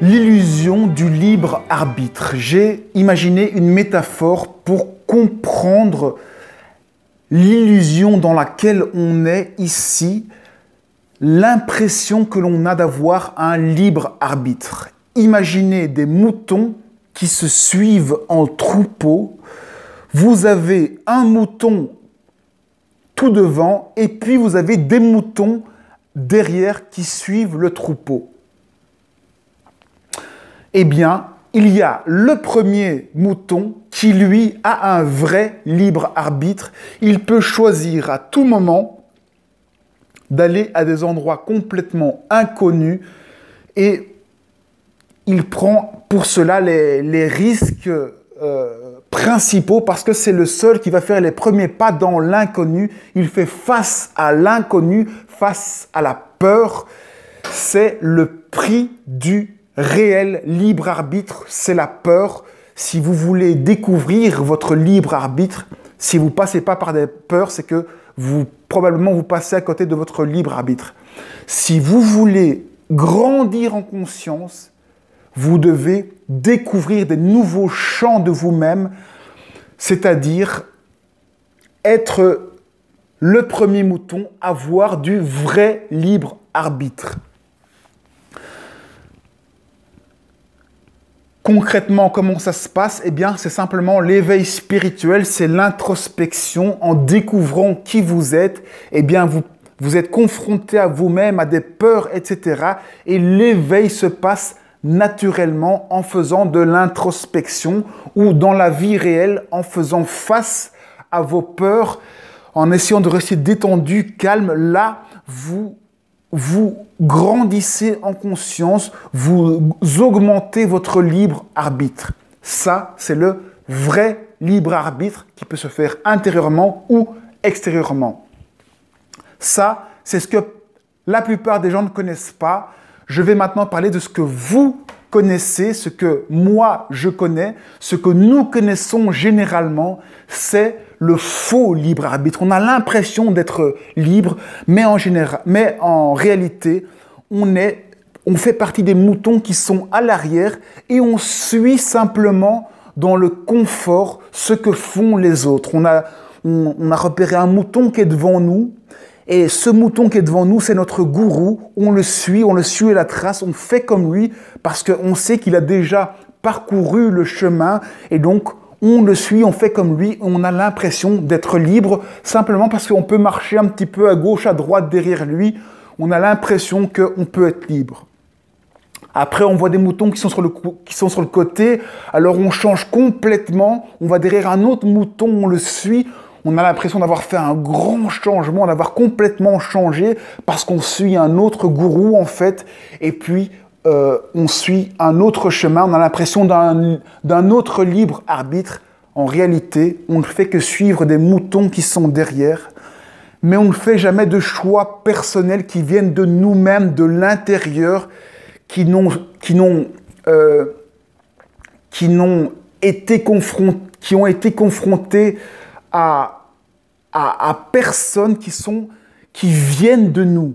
L'illusion du libre arbitre. J'ai imaginé une métaphore pour comprendre l'illusion dans laquelle on est ici, l'impression que l'on a d'avoir un libre arbitre. Imaginez des moutons qui se suivent en troupeau. Vous avez un mouton tout devant et puis vous avez des moutons derrière qui suivent le troupeau. Eh bien, il y a le premier mouton qui, lui, a un vrai libre arbitre. Il peut choisir à tout moment d'aller à des endroits complètement inconnus et il prend pour cela les risques principaux parce que c'est le seul qui va faire les premiers pas dans l'inconnu. Il fait face à l'inconnu, face à la peur. C'est le prix du réel libre arbitre, c'est la peur. Si vous voulez découvrir votre libre arbitre, si vous ne passez pas par des peurs, c'est que probablement vous passez à côté de votre libre arbitre. Si vous voulez grandir en conscience, vous devez découvrir des nouveaux champs de vous-même, c'est-à-dire être le premier mouton, avoir du vrai libre arbitre. Concrètement, comment ça se passe? Eh bien, c'est simplement l'éveil spirituel, c'est l'introspection. En découvrant qui vous êtes, eh bien, vous êtes confronté à vous-même, à des peurs, etc. Et l'éveil se passe naturellement en faisant de l'introspection ou dans la vie réelle, en faisant face à vos peurs, en essayant de rester détendu, calme. Là, vous grandissez en conscience, vous augmentez votre libre arbitre. Ça, c'est le vrai libre arbitre qui peut se faire intérieurement ou extérieurement. Ça, c'est ce que la plupart des gens ne connaissent pas. Je vais maintenant parler de ce que vous connaissez, ce que moi je connais, ce que nous connaissons généralement, c'est le faux libre arbitre. On a l'impression d'être libre, mais en réalité, on fait partie des moutons qui sont à l'arrière et on suit simplement dans le confort ce que font les autres. On a repéré un mouton qui est devant nous et ce mouton qui est devant nous, c'est notre gourou. On le suit à la trace, on fait comme lui parce qu'on sait qu'il a déjà parcouru le chemin et donc on le suit, on fait comme lui, on a l'impression d'être libre simplement parce qu'on peut marcher un petit peu à gauche, à droite derrière lui. On a l'impression qu'on peut être libre. Après, on voit des moutons qui sont sur le côté, alors on change complètement, on va derrière un autre mouton, on le suit, on a l'impression d'avoir fait un grand changement, d'avoir complètement changé parce qu'on suit un autre gourou en fait, et puis on suit un autre chemin, on a l'impression d'un autre libre arbitre. En réalité, on ne fait que suivre des moutons qui sont derrière, mais on ne fait jamais de choix personnels qui viennent de nous-mêmes, de l'intérieur, qui ont été confrontés à personnes qui viennent de nous.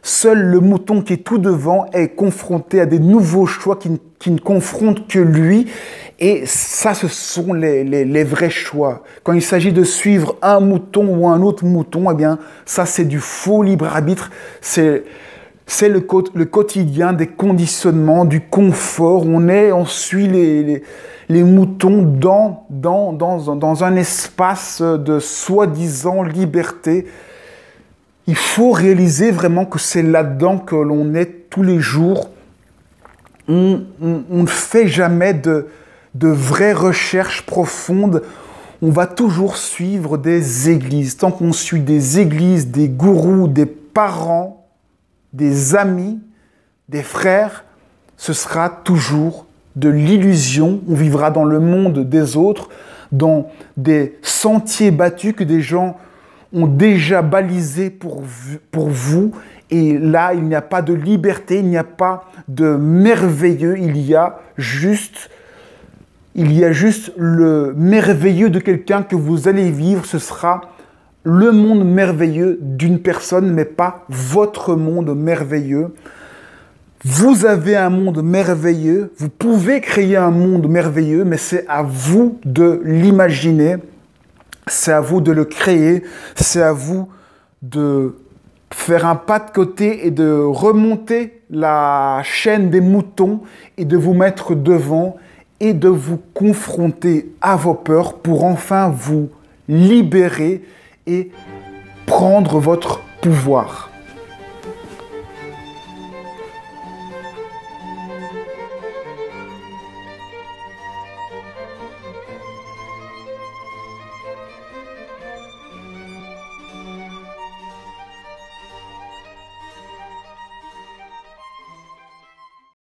Seul le mouton qui est tout devant est confronté à des nouveaux choix qui ne confrontent que lui. Et ça, ce sont les vrais choix. Quand il s'agit de suivre un mouton ou un autre mouton, eh bien, ça, c'est du faux libre arbitre. C'est le quotidien des conditionnements, du confort. On suit les moutons dans un espace de soi-disant liberté. Il faut réaliser vraiment que c'est là-dedans que l'on est tous les jours. On ne fait jamais de vraies recherches profondes. On va toujours suivre des églises. Tant qu'on suit des églises, des gourous, des parents, des amis, des frères, ce sera toujours de l'illusion. On vivra dans le monde des autres, dans des sentiers battus que des gens ont déjà balisé pour vous. Et là, il n'y a pas de liberté, il n'y a pas de merveilleux, il y a juste le merveilleux de quelqu'un que vous allez vivre. Ce sera le monde merveilleux d'une personne, mais pas votre monde merveilleux. Vous avez un monde merveilleux, vous pouvez créer un monde merveilleux, mais c'est à vous de l'imaginer, c'est à vous de le créer, c'est à vous de faire un pas de côté et de remonter la chaîne des moutons et de vous mettre devant et de vous confronter à vos peurs pour enfin vous libérer et prendre votre pouvoir.